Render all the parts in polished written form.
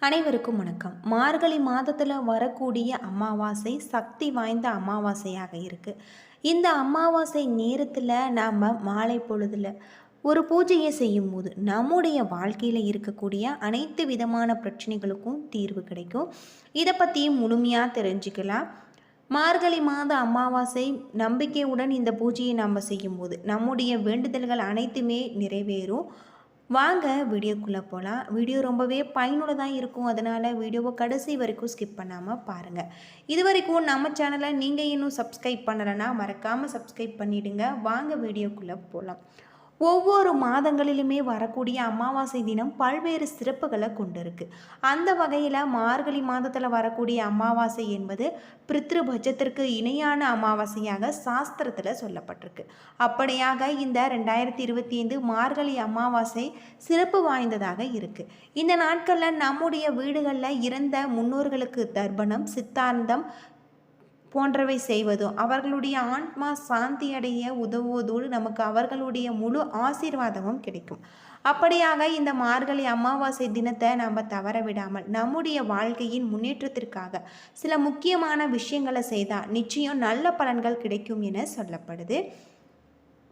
அனைவருக்கும் வணக்கம். மார்கழி மாதத்தில் வரக்கூடிய அமாவாசை சக்தி வாய்ந்த அமாவாசையாக இருக்குது. இந்த அமாவாசை நேரத்தில் நாம் மாலை பொழுதில் ஒரு பூஜையை செய்யும்போது நம்முடைய வாழ்க்கையில் இருக்கக்கூடிய அனைத்து விதமான பிரச்சனைகளுக்கும் தீர்வு கிடைக்கும். இதை பற்றி முழுமையாக தெரிஞ்சுக்கலாம். மார்கழி மாத அமாவாசை நம்பிக்கையுடன் இந்த பூஜையை நாம் செய்யும்போது நம்முடைய வேண்டுதல்கள் அனைத்துமே நிறைவேறும். வாங்க வீடியோக்குள்ளே போகலாம். வீடியோ ரொம்பவே பயனுள்ளதாக இருக்கும். அதனால் வீடியோவை கடைசி வரைக்கும் ஸ்கிப் பண்ணாமல் பாருங்கள். இது வரைக்கும் நம்ம சேனலை நீங்கள் இன்னும் சப்ஸ்கிரைப் பண்ணலைன்னா மறக்காமல் சப்ஸ்கிரைப் பண்ணிவிடுங்க. வாங்க வீடியோக்குள்ளே போகலாம். ஒவ்வொரு மாதங்களிலுமே வரக்கூடிய அமாவாசை தினம் பல்வேறு சிறப்புகளை கொண்டிருக்கு. அந்த வகையில் மார்கழி மாதத்தில் வரக்கூடிய அமாவாசை என்பது பித்ருபட்சத்திற்கு இணையான அமாவாசையாக சாஸ்திரத்தில் சொல்லப்பட்டிருக்கு. அப்படியாக இந்த 2025 மார்கழி அமாவாசை சிறப்பு வாய்ந்ததாக இருக்குது. இந்த நாட்களில் நம்முடைய வீடுகளில் இறந்த முன்னோர்களுக்கு தர்ப்பணம், சித்தாந்தம் போன்றவை செய்வதும் அவர்களுடைய ஆன்மா சாந்தி அடைய உதவுவதோடு நமக்கு அவர்களுடைய முழு ஆசீர்வாதமும் கிடைக்கும். அப்படியாக இந்த மார்கழி அமாவாசை தினத்தை நாம் தவற விடாமல் நம்முடைய வாழ்க்கையின் முன்னேற்றத்திற்காக சில முக்கியமான விஷயங்களை செய்தால் நிச்சயம் நல்ல பலன்கள் கிடைக்கும் என சொல்லப்படுது.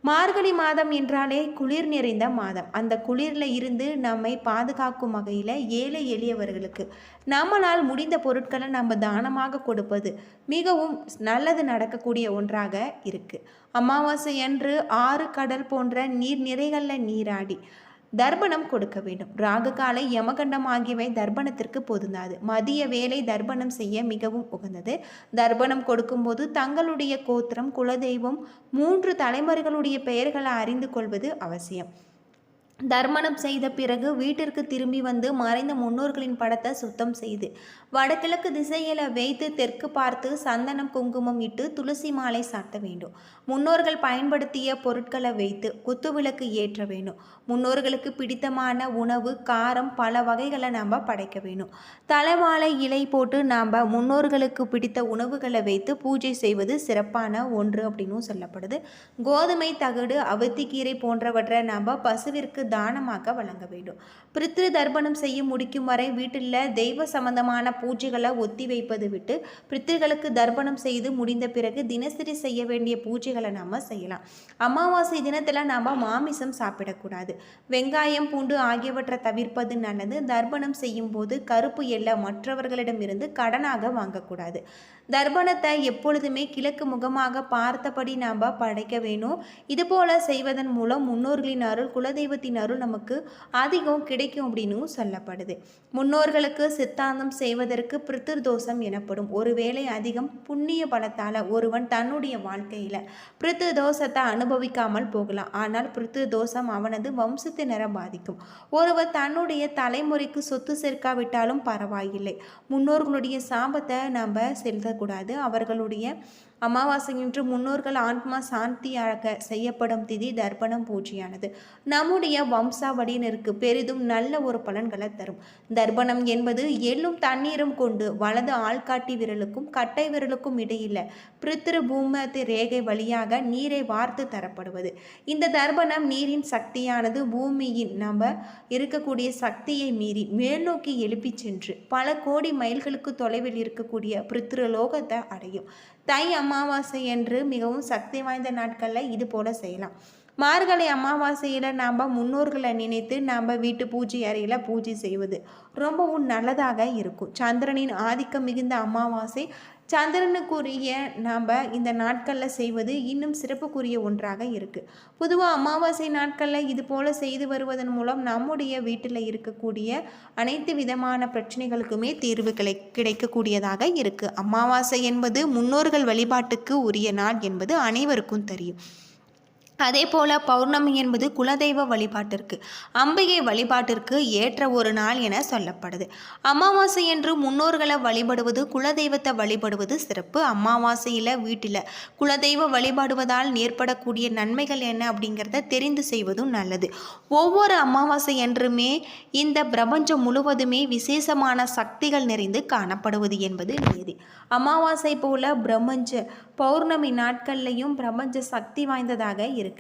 மார்கழி மாதம் என்றாலே குளிர் நிறைந்த மாதம். அந்த குளிரில் இருந்து நம்மை பாதுகாக்கும் வகையில் ஏழை எளியவர்களுக்கு நம்மளால் முடிந்த பொருட்களை நம்ம தானமாக கொடுப்பது மிகவும் நல்லது நடக்கக்கூடிய ஒன்றாக இருக்குது. அமாவாசை அன்று ஆறு, கடல் போன்ற நீர்நிறைகளில் நீராடி தர்ப்பணம் கொடுக்க வேண்டும். ராகு காலை, யமகண்டம் ஆகியவை தர்ப்பணத்திற்கு பொருந்தாது. மதிய வேலை தர்ப்பணம் செய்ய மிகவும் உகந்தது. தர்ப்பணம் கொடுக்கும்போது தங்களுடைய கோத்திரம், குலதெய்வம், 3 தலைமுறைகளுடைய பெயர்களை அறிந்து கொள்வது அவசியம். தர்ப்பணம் செய்த பிறகு வீட்டிற்கு திரும்பி வந்து மறைந்த முன்னோர்களின் படத்தை சுத்தம் செய்து வடகிழக்கு திசையில் வைத்து தெற்கு பார்த்து சந்தனம், குங்குமம் இட்டு துளசி மாலை சாத்த வேண்டும். முன்னோர்கள் பயன்படுத்திய பொருட்களை வைத்து குத்துவிளக்கு ஏற்ற வேண்டும். முன்னோர்களுக்கு பிடித்தமான உணவு, காரம், பல வகைகளை நாம் படைக்க வேண்டும். தலைவாழை இலை போட்டு நாம் முன்னோர்களுக்கு பிடித்த உணவுகளை வைத்து பூஜை செய்வது சிறப்பான ஒன்று அப்படின்னு சொல்லப்படுது. கோதுமை, தகடு, அவத்திக்கீரை போன்றவற்றை நாம் பசுவிற்கு தானமாக வழங்க வேண்டும். பித்ரு தர்ப்பணம் செய்ய முடிக்கும் வரை வீட்டில் தெய்வ சம்பந்தமான பூஜைகளை ஒத்தி வைப்பது விட்டு பித்ருகளுக்கு தர்ப்பணம் செய்து முடிந்த பிறகு தினசரி செய்ய வேண்டிய பூஜைகளை நாம் செய்யலாம். அமாவாசை தினத்தில் நாம் மாமிசம் சாப்பிடக்கூடாது. வெங்காயம், பூண்டு ஆகியவற்றை தவிர்ப்பது நல்லது. தர்ப்பணம் செய்யும் போது கருப்பு எல்லை மற்றவர்களிடமிருந்து கடனாக வாங்கக்கூடாது. தர்ப்பணத்தை எப்பொழுதுமே கிழக்கு முகமாக பார்த்தபடி நாம் படைக்க வேணும். இதுபோல செய்வதன் மூலம் முன்னோர்களின் அருள், குலதெய்வத்தின் அருள் நமக்கு அதிகம் கிடைக்கும் அப்படின்னு சொல்லப்படுது. முன்னோர்களுக்கு சித்தாந்தம் செய்வதற்கு பித்ருதோஷம் எனப்படும். ஒருவேளை அதிகம் புண்ணிய பலத்தால் ஒருவன் தன்னுடைய வாழ்க்கையில் பித்ருதோஷத்தை அனுபவிக்காமல் போகலாம். ஆனால் பித்ருதோஷம் அவனது வம்சத்தினரை பாதிக்கும். ஒருவர் தன்னுடைய தலைமுறைக்கு சொத்து சேர்க்காவிட்டாலும் பரவாயில்லை. முன்னோர்களுடைய சாபத்தை நாம் செலுத்தக்கூடாது. அவர்களுடைய அமாவாசை இன்று முன்னோர்கள் ஆன்மா சாந்தியாக செய்யப்படும் திதி தர்ப்பணம் பூஜையானது நம்முடைய வம்சாவளியினருக்கு பெரிதும் நல்ல ஒரு பலன்களை தரும். தர்ப்பணம் என்பது எள்ளும் தண்ணீரும் கொண்டு வலது ஆள்காட்டி விரலுக்கும் கட்டை விரலுக்கும் இடையில் பித்ரு பூமதி ரேகை வழியாக நீரை வார்த்து தரப்படுவது. இந்த தர்ப்பணம் நீரின் சக்தியானது பூமியின் நம்ம இருக்கக்கூடிய சக்தியை மீறி மேல் நோக்கி எழுப்பி சென்று பல கோடி மைல்களுக்கு தொலைவில் இருக்கக்கூடிய பித்ரு லோகத்தை அடையும். தை அமாவாசை என்று மிகவும் சக்தி வாய்ந்த நாட்களில் இது போல செய்யலாம். மார்கழி அமாவாசையில் நாம் முன்னோர்களை நினைத்து நாம் வீட்டு பூஜை அறையில் பூஜை செய்வது ரொம்பவும் நல்லதாக இருக்கும். சந்திரனின் ஆதிக்கம் மிகுந்த அமாவாசை சந்திரனுக்குரிய நாம் இந்த நாட்களில் செய்வது இன்னும் சிறப்புக்குரிய ஒன்றாக இருக்குது. பொதுவாக அமாவாசை நாட்களில் இது போல் செய்து வருவதன் மூலம் நம்முடைய வீட்டில் இருக்கக்கூடிய அனைத்து விதமான பிரச்சனைகளுக்குமே தீர்வு கிடைக்கக்கூடியதாக இருக்குது. அமாவாசை என்பது முன்னோர்கள் வழிபாட்டுக்கு உரிய நாள் என்பது அனைவருக்கும் தெரியும். அதே போல் பௌர்ணமி என்பது குலதெய்வ வழிபாட்டிற்கு, அம்பிகை வழிபாட்டிற்கு ஏற்ற ஒரு நாள் என சொல்லப்படுது. அமாவாசை என்று முன்னோர்களை வழிபடுவது, குலதெய்வத்தை வழிபடுவது சிறப்பு. அமாவாசையில் வீட்டில் குலதெய்வ வழிபாடுவதால் ஏற்படக்கூடிய நன்மைகள் என்ன அப்படிங்கிறத தெரிந்து செய்வதும் நல்லது. ஒவ்வொரு அமாவாசை என்றுமே இந்த பிரபஞ்சம் முழுவதுமே விசேஷமான சக்திகள் நிறைந்து காணப்படுவது என்பது நியதி. அமாவாசை போல பிரபஞ்ச பௌர்ணமி நாட்கள்லையும் பிரபஞ்ச சக்தி வாய்ந்ததாக இருக்குது.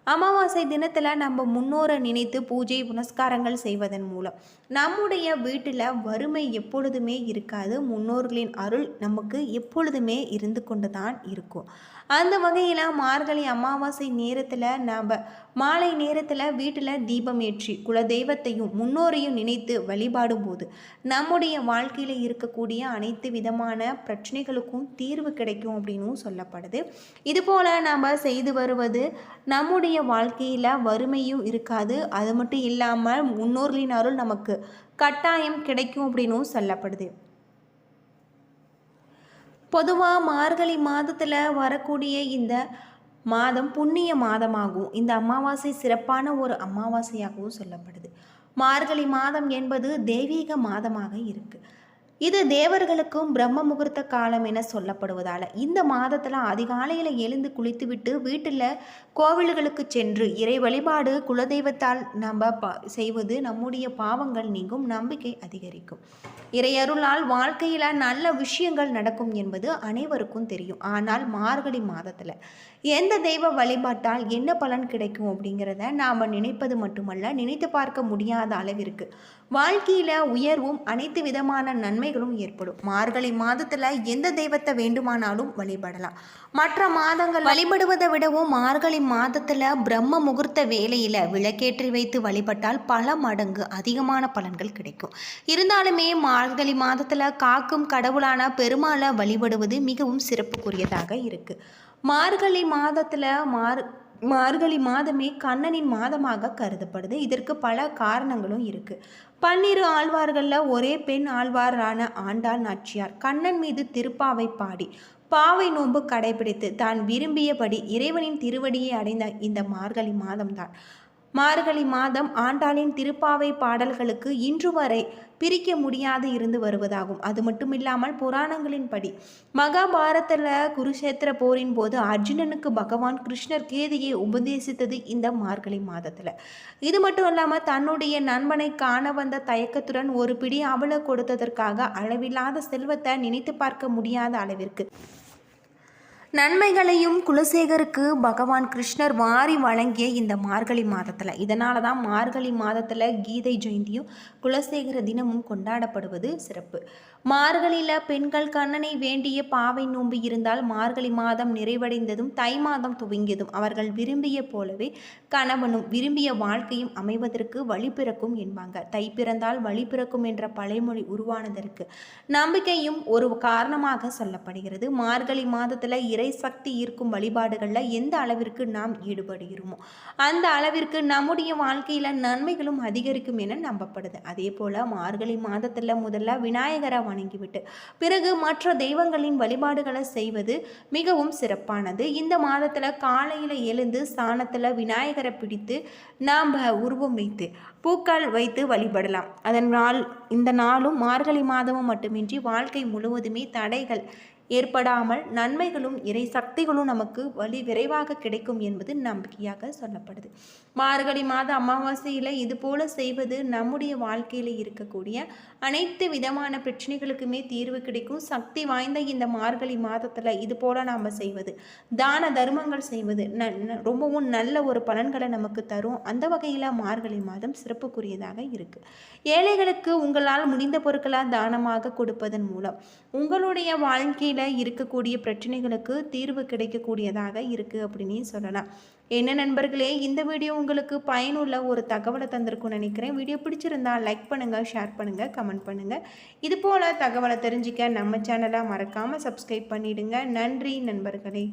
அமாவாசை தினத்தில் நம்ம முன்னோரை நினைத்து பூஜை புனஸ்காரங்கள் செய்வதன் மூலம் நம்முடைய வீட்டில் வறுமை எப்பொழுதுமே இருக்காது. முன்னோர்களின் அருள் நமக்கு எப்பொழுதுமே இருந்து கொண்டு தான் இருக்கும். அந்த வகையில் மார்கழி அமாவாசை நேரத்தில் நாம் மாலை நேரத்தில் வீட்டில் தீபம் ஏற்றி குலதெய்வத்தையும் முன்னோரையும் நினைத்து வழிபாடும் போது நம்முடைய வாழ்க்கையில் இருக்கக்கூடிய அனைத்து விதமான பிரச்சனைகளுக்கும் தீர்வு கிடைக்கும் அப்படின்னும் சொல்லப்படுது. இதுபோல் நாம் செய்து வருவது நம்முடைய வாழ்க்கையில் வறுமையும் இருக்காது. அது மட்டும் இல்லாமல் முன்னோர்களின் அருள் நமக்கு கட்டாயம் கிடைக்கும் அப்படின்னும் சொல்லப்படுது. பொதுவாக மார்கழி மாதத்தில் வரக்கூடிய இந்த மாதம் புண்ணிய மாதமாகவும் இந்த அமாவாசை சிறப்பான ஒரு அமாவாசையாகவும் சொல்லப்படுது. மார்கழி மாதம் என்பது தெய்வீக மாதமாக இருக்குது. இது தேவர்களுக்கும் பிரம்ம முகூர்த்த காலம் என சொல்லப்படுவதால் இந்த மாதத்தில் அதிகாலையில் எழுந்து குளித்துவிட்டு வீட்டில் கோவில்களுக்கு சென்று இறை வழிபாடு குலதெய்வத்தால் நம்ம செய்வது நம்முடைய பாவங்கள் நீங்கும், நம்பிக்கை அதிகரிக்கும். இறையருளால் வாழ்க்கையில் நல்ல விஷயங்கள் நடக்கும் என்பது அனைவருக்கும் தெரியும். ஆனால் மார்கழி மாதத்தில் எந்த தெய்வ வழிபாட்டால் என்ன பலன் கிடைக்கும் அப்படிங்கிறத நாம் நினைப்பது மட்டுமல்ல, நினைத்து பார்க்க முடியாத அளவிற்கு வாழ்க்கையில் உயர்வும் அனைத்து விதமான நன்மைகளும் ஏற்படும். மார்கழி மாதத்தில் எந்த தெய்வத்தை வேண்டுமானாலும் வழிபடலாம். மற்ற மாதங்கள் வழிபடுவதை விடவும் மார்கழி மாதத்தில் பிரம்ம முகூர்த்த வேளையில் விளக்கேற்றி வைத்து வழிபட்டால் பல மடங்கு அதிகமான பலன்கள் கிடைக்கும். இருந்தாலுமே மார்கழி மாதத்தில் காக்கும் கடவுளான பெருமாளை வழிபடுவது மிகவும் சிறப்புக்குரியதாக இருக்குது. மார்கழி மாதத்தில் மார்கழி மாதமே கண்ணனின் மாதமாக கருதப்படுது. இதற்கு பல காரணங்களும் இருக்குது. 12 ஆழ்வார்களில் ஒரே பெண் ஆழ்வாரான ஆண்டாள் நாச்சியார் கண்ணன் மீது திருப்பாவை பாடி பாவை நோன்பு கடைபிடித்து தான் விரும்பியபடி இறைவனின் திருவடியை அடைந்த இந்த மார்கழி மாதம்தான். மார்கழி மாதம் ஆண்டாளின் திருப்பாவை பாடல்களுக்கு இன்று வரை பிரிக்க முடியாது இருந்து வருவதாகும். அது மட்டுமில்லாமல் புராணங்களின்படி மகாபாரத்தில் குருஷேத்திர போரின் போது அர்ஜுனனுக்கு பகவான் கிருஷ்ணர் கீதையை உபதேசித்தது இந்த மார்கழி மாதத்தில். இது மட்டும் இல்லாமல் தன்னுடைய நண்பனை காண வந்த தயக்கத்துடன் ஒரு பிடி அவளை கொடுத்ததற்காக அளவில்லாத செல்வத்தை நினைத்து பார்க்க முடியாத அளவிற்கு நன்மைகளையும் குலசேகருக்கு பகவான் கிருஷ்ணர் வாரி வழங்கிய இந்த மார்கழி மாதத்தில், இதனால தான் மார்கழி மாதத்தில் கீதை ஜெயந்தியும் குலசேகர தினமும் கொண்டாடப்படுவது சிறப்பு. மார்கழியில் பெண்கள் கண்ணனை வேண்டிய பாவை நோன்பு இருந்தால் மார்கழி மாதம் நிறைவடைந்ததும் தை மாதம் துவங்கியதும் அவர்கள் விரும்பிய போலவே கணவனும் விரும்பிய வாழ்க்கையும் அமைவதற்கு வழி பிறக்கும் என்பாங்க. தை பிறந்தால் வழி பிறக்கும் என்ற பழைமொழி உருவானதற்கு நம்பிக்கையும் ஒரு காரணமாக சொல்லப்படுகிறது. மார்கழி மாதத்தில் இறை சக்தி ஈர்க்கும் வழிபாடுகளில் எந்த அளவிற்கு நாம் ஈடுபடுகிறோமோ அந்த அளவிற்கு நம்முடைய வாழ்க்கையில் நன்மைகளும் அதிகரிக்கும் என நம்பப்படுது. அதே போல் மார்கழி மாதத்தில் முதல்ல விநாயகரை வணங்கிவிட்டு பிறகு மற்ற தெய்வங்களின் வழிபாடுகளை செய்வது மிகவும் சிறப்பானது. இந்த மாதத்தில் காலையில் எழுந்து சாணத்தில் விநாயகரை பிடித்து நாம் உருவம் வைத்து பூக்கள் வைத்து வழிபடலாம். அதனால் இந்த நாளும் மார்கழி மாதமும் மட்டுமின்றி வாழ்க்கை முழுவதுமே தடைகள் ஏற்படாமல் நன்மைகளும் இறை சக்திகளும் நமக்கு விரைவாக கிடைக்கும் என்பது நம்பிக்கையாக சொல்லப்படுது. மார்கழி மாத அமாவாசையில் இது போல செய்வது நம்முடைய வாழ்க்கையில் இருக்கக்கூடிய அனைத்து விதமான பிரச்சனைகளுக்குமே தீர்வு கிடைக்கும். சக்தி வாய்ந்த இந்த மார்கழி மாதத்தில் இது போல நாம் செய்வது, தான தர்மங்கள் செய்வது ரொம்பவும் நல்ல ஒரு பலன்களை நமக்கு தரும். அந்த வகையில் மார்கழி மாதம் சிறப்புக்குரியதாக இருக்குது. ஏழைகளுக்கு உங்களால் முடிந்த பொருட்களை தானமாக கொடுப்பதன் மூலம் உங்களுடைய வாழ்க்கையில் இருக்கக்கூடிய பிரச்சனைகளுக்கு தீர்வு கிடைக்கக்கூடியதாக இருக்குது அப்படின்னு சொல்லலாம். என்ன நண்பர்களே, இந்த வீடியோ உங்களுக்கு பயனுள்ள ஒரு தகவலை தந்திருக்கும்னு நினைக்கிறேன். வீடியோ பிடிச்சிருந்தா லைக் பண்ணுங்கள், ஷேர் பண்ணுங்கள், கமெண்ட் பண்ணுங்கள். இது போல் தகவலை தெரிஞ்சிக்க நம்ம சேனலை மறக்காமல் சப்ஸ்கிரைப் பண்ணிவிடுங்க. நன்றி நண்பர்களே.